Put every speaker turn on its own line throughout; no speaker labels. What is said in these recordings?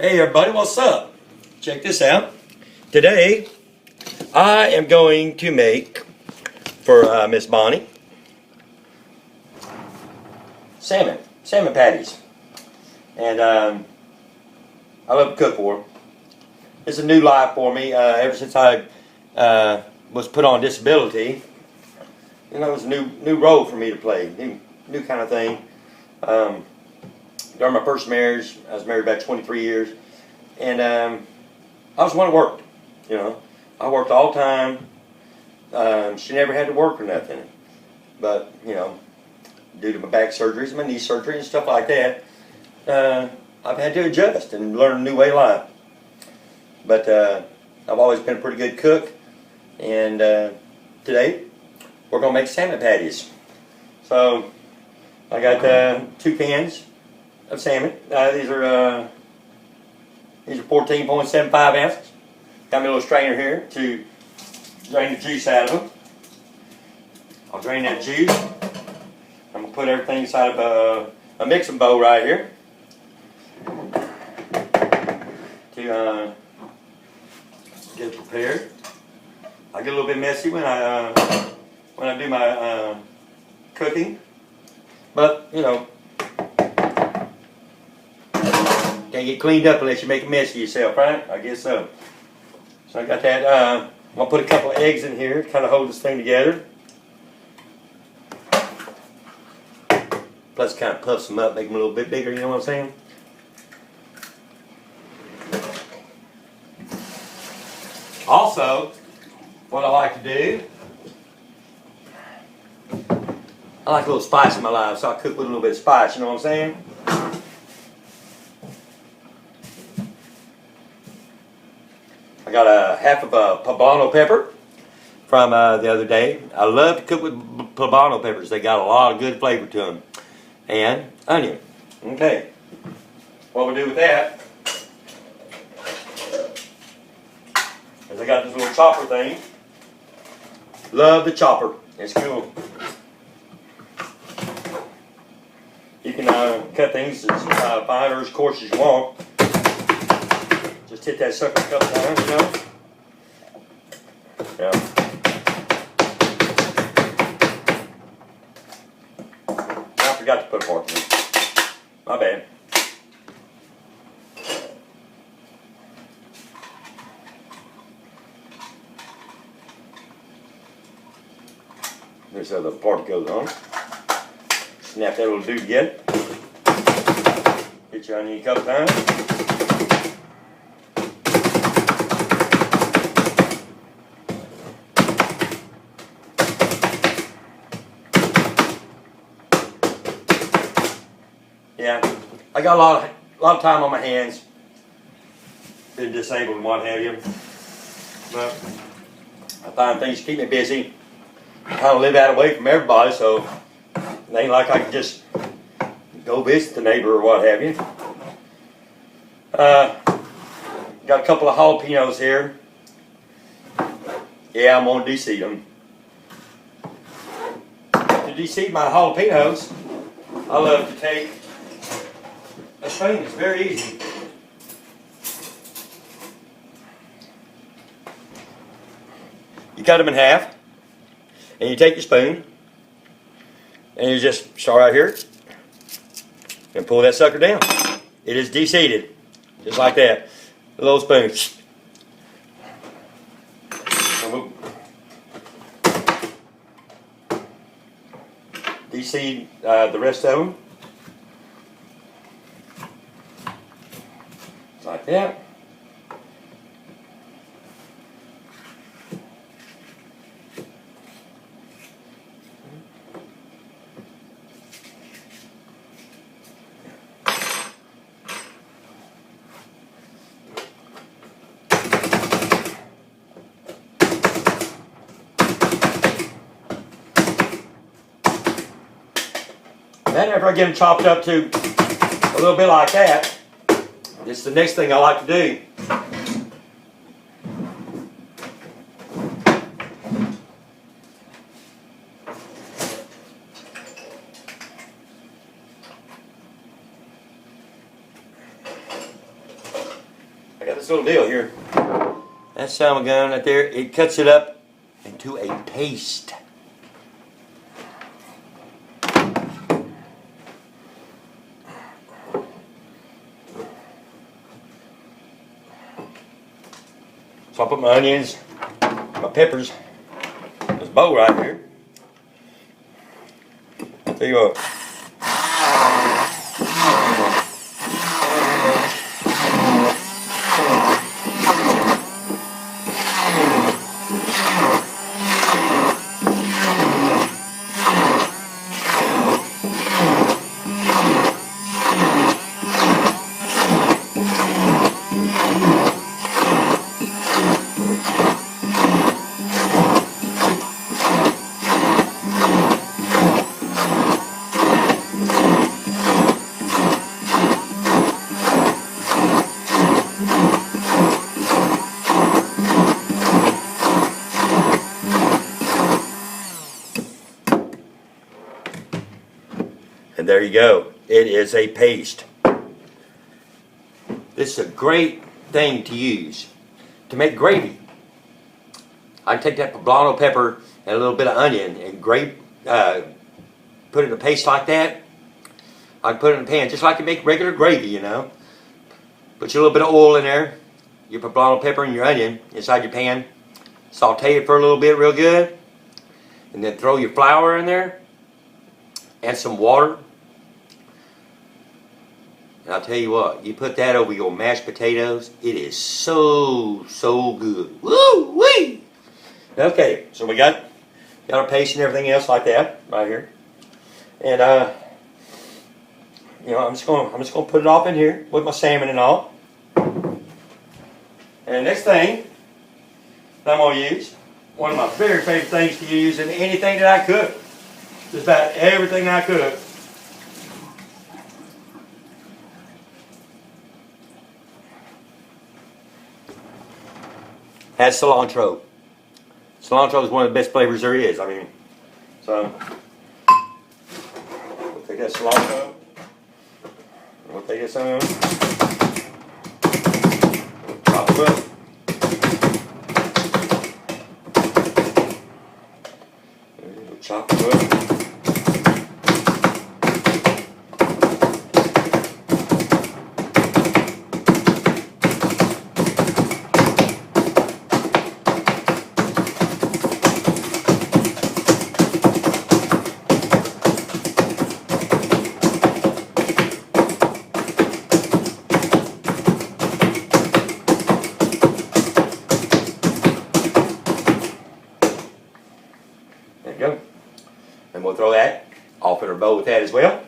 Hey everybody, what's up? Check this out. Today, I am going to make, for Miss Bonnie, salmon patties. And I love to cook for her. It's a new life for me. Ever since I was put on disability, you know, it was a new role for me to play, new kind of thing. During my first marriage, I was married about 23 years, and I was the one that worked. You know, I worked all the time. She never had to work or nothing, but you know, due to my back surgeries, my knee surgery, and stuff like that, I've had to adjust and learn a new way of life. But I've always been a pretty good cook, and today we're gonna make salmon patties. So I got 2 cans of salmon. These are 14.75 ounces. Got me a little strainer here to drain the juice out of them. I'll drain that juice. I'm gonna put everything inside of a mixing bowl right here to get it prepared. I get a little bit messy when I do my cooking, but you know, can't get cleaned up unless you make it messy yourself, right? I guess so. So I got that. I'm gonna put a couple of eggs in here to kind of hold this thing together. Plus, kind of puffs them up, make them a little bit bigger. You know what I'm saying? Also, what I like to do, I like a little spice in my life, so I cook with a little bit of spice. You know what I'm saying? I got a half of a poblano pepper from the other day. I love to cook with poblano peppers. They got a lot of good flavor to them. And onion. Okay. What we'll do with that is I got this little chopper thing. Love the chopper. It's cool. You can cut things as fine or as coarse as you want. Just hit that sucker a couple times, you know. Yeah. I forgot to put a fork in it. My bad. This other part goes on. Snap that little dude again. Hit your onion a couple times. Yeah, I got a lot of time on my hands. Been disabled and what have you. But I find things keep me busy. I kind of live out away from everybody, so it ain't like I can just go visit the neighbor or what have you. Got a couple of jalapenos here. Yeah, I'm gonna de-seed them. To de-seed my jalapenos, I love to take a spoon. It's very easy. You cut them in half, and you take your spoon, and you just start right here, and pull that sucker down. It is de-seeded, just like that. A little spoon. De-seed the rest of them. Like that. Then after I get them chopped up to a little bit like that, this is the next thing I like to do. this little deal here. That salmon gun right there, it cuts it up into a paste. So I put my onions, my peppers, this bowl right here. There you go. And there you go. It is a paste. This is a great thing to use to make gravy. I can take that poblano pepper and a little bit of onion and put it in a paste like that. I can put it in a pan just like you make regular gravy, you know. Put your little bit of oil in there, your poblano pepper and your onion inside your pan. Saute it for a little bit real good. And then throw your flour in there. Add some water. And I'll tell you what, you put that over your mashed potatoes, it is so good. Woo-wee! Okay, so we got our paste and everything else like that right here. And you know, I'm just gonna put it off in here with my salmon and all. And the next thing that I'm gonna use, one of my very favorite things to use in anything that I cook. Just about everything I cook. Has cilantro. Cilantro is one of the best flavors there is. I mean, so we'll take that cilantro. We'll take it some. Chop it up. We'll chop it up. There you go. And we'll throw that off in our bowl with that as well.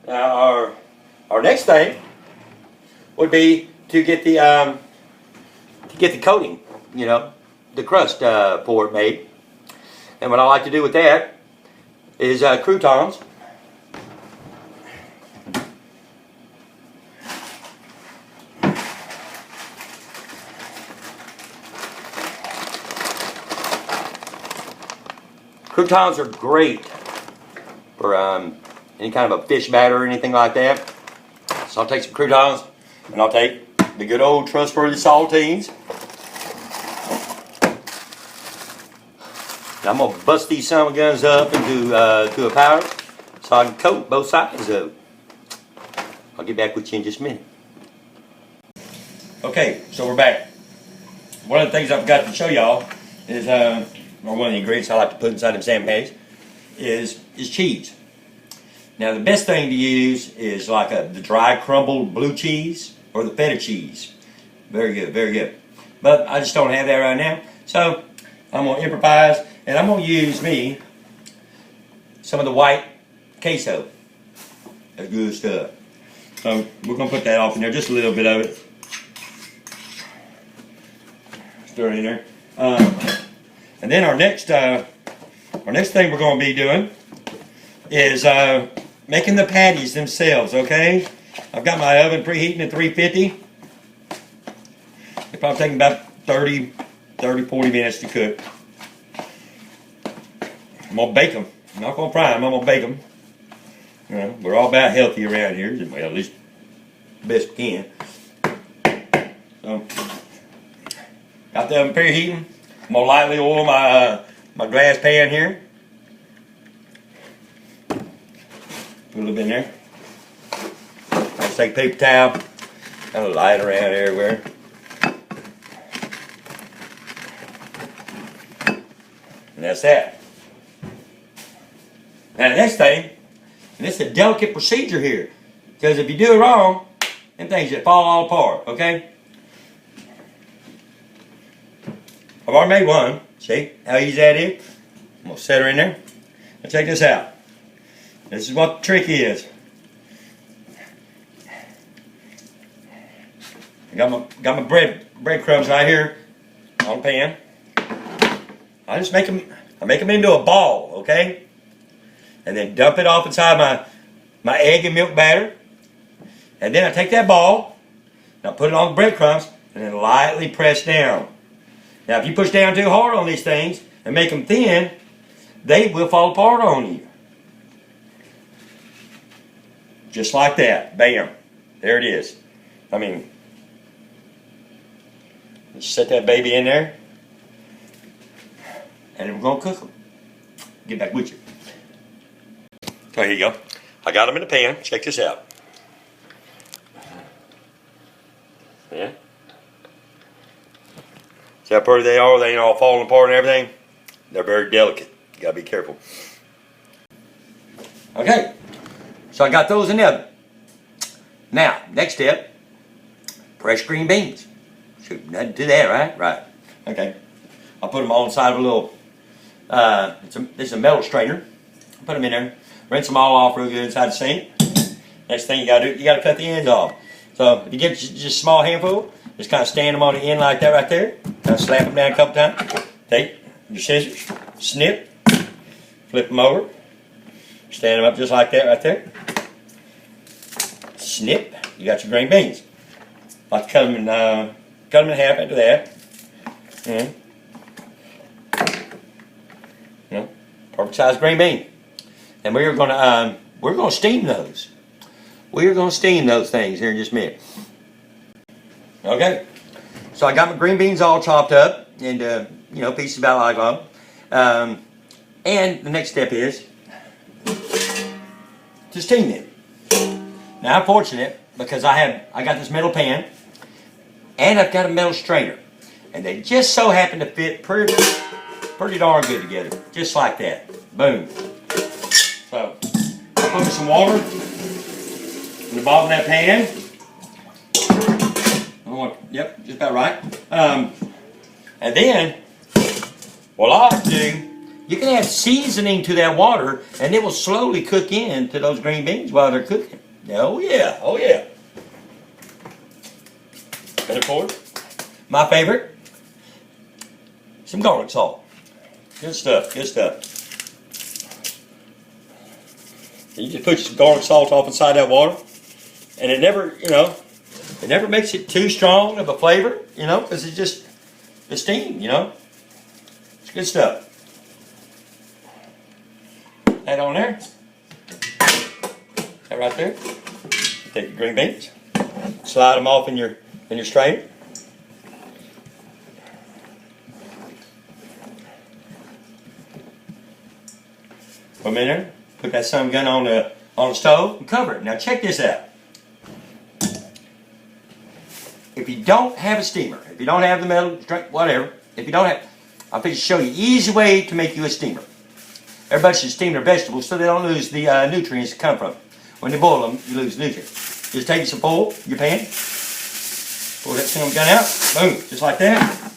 Now our next thing would be to get the coating, you know, the crust for it made. And what I like to do with that is croutons. Croutons are great for any kind of a fish batter or anything like that. So I'll take some croutons and I'll take the good old trustworthy saltines. And I'm going to bust these salmon guns up into to a powder so I can coat both sides of it. I'll get back with you in just a minute. Okay, so we're back. One of the things I forgot to show y'all is or one of the ingredients I like to put inside them salmon patties is cheese. Now the best thing to use is like the dry crumbled blue cheese or the feta cheese. Very good, very good. But I just don't have that right now. So I'm going to improvise and I'm going to use me some of the white queso. That's good stuff. So we're going to put that off in there, just a little bit of it. Stir it in there. And then our next thing we're going to be doing is making the patties themselves, okay? I've got my oven preheating at 350. It's probably taking about 30, 40 minutes to cook. I'm going to bake them. I'm not going to fry them, I'm going to bake them. You know, we're all about healthy around here, well, at least best we can. So, got the oven preheating. I'm gonna lightly oil my glass pan here. Put a little bit in there. Let's take a paper towel, kind of light around everywhere. And that's that. Now the next thing, and this is a delicate procedure here, because if you do it wrong, them things just fall all apart, okay? I've already made one. See how easy that is? I'm gonna set her in there. Now check this out. This is what the trick is. I got my breadcrumbs right here on the pan. I just make them into a ball, okay? And then dump it off inside my egg and milk batter. And then I take that ball, and I put it on the breadcrumbs, and then lightly press down. Now, if you push down too hard on these things and make them thin, they will fall apart on you. Just like that. Bam. There it is. I mean, just set that baby in there, and then we're going to cook them. Get back with you. So here you go. I got them in the pan. Check this out. Yeah. See how pretty they are? They ain't all falling apart and everything. They're very delicate. You gotta be careful. Okay. So I got those in the oven. Now, next step, fresh green beans. Shoot, nothing to that, right? Right. Okay. I'll put them all inside of a little, this is a metal strainer. Put them in there. Rinse them all off real good inside the sink. Next thing you gotta do, you gotta cut the ends off. So if you get just a small handful, just kind of stand them on the end like that right there. Kind of slap them down a couple times. Take your scissors, snip, flip them over, stand them up just like that right there. Snip. You got your green beans. Like to cut them in half after that. Perfect size green bean. And we're gonna steam those. We're gonna steam those things here in just a minute. Okay. So I got my green beans all chopped up into pieces about like long. And the next step is to steam them. Now I'm fortunate because I got this metal pan and I've got a metal strainer, and they just so happen to fit pretty darn good together, just like that. Boom. So I put some water in the bottom of that pan. Yep, just about right. And then what I like to do, you can add seasoning to that water, and it will slowly cook into those green beans while they're cooking. Oh yeah, oh yeah. And of course, my favorite, some garlic salt. Good stuff, good stuff. You just put some garlic salt off inside that water, and it never makes it too strong of a flavor, because it's just the steam, It's good stuff. That on there. That right there. Take your green beans, slide them off in your strainer. Put them in there. Put that sun gun on the stove and cover it. Now check this out. If you don't have a steamer, if you don't have the metal, whatever, if you don't have, I'm going to show you an easy way to make you a steamer. Everybody should steam their vegetables so they don't lose the nutrients that come from it. When you boil them, you lose nutrients. Just take some oil, your pan, pull that sun gun out, boom, just like that.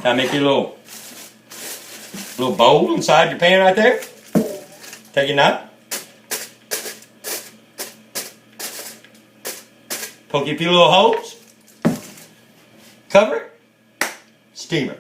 Now make your little bowl inside your pan right there. Take your knife. Poke a few little holes. Cover it. Steamer.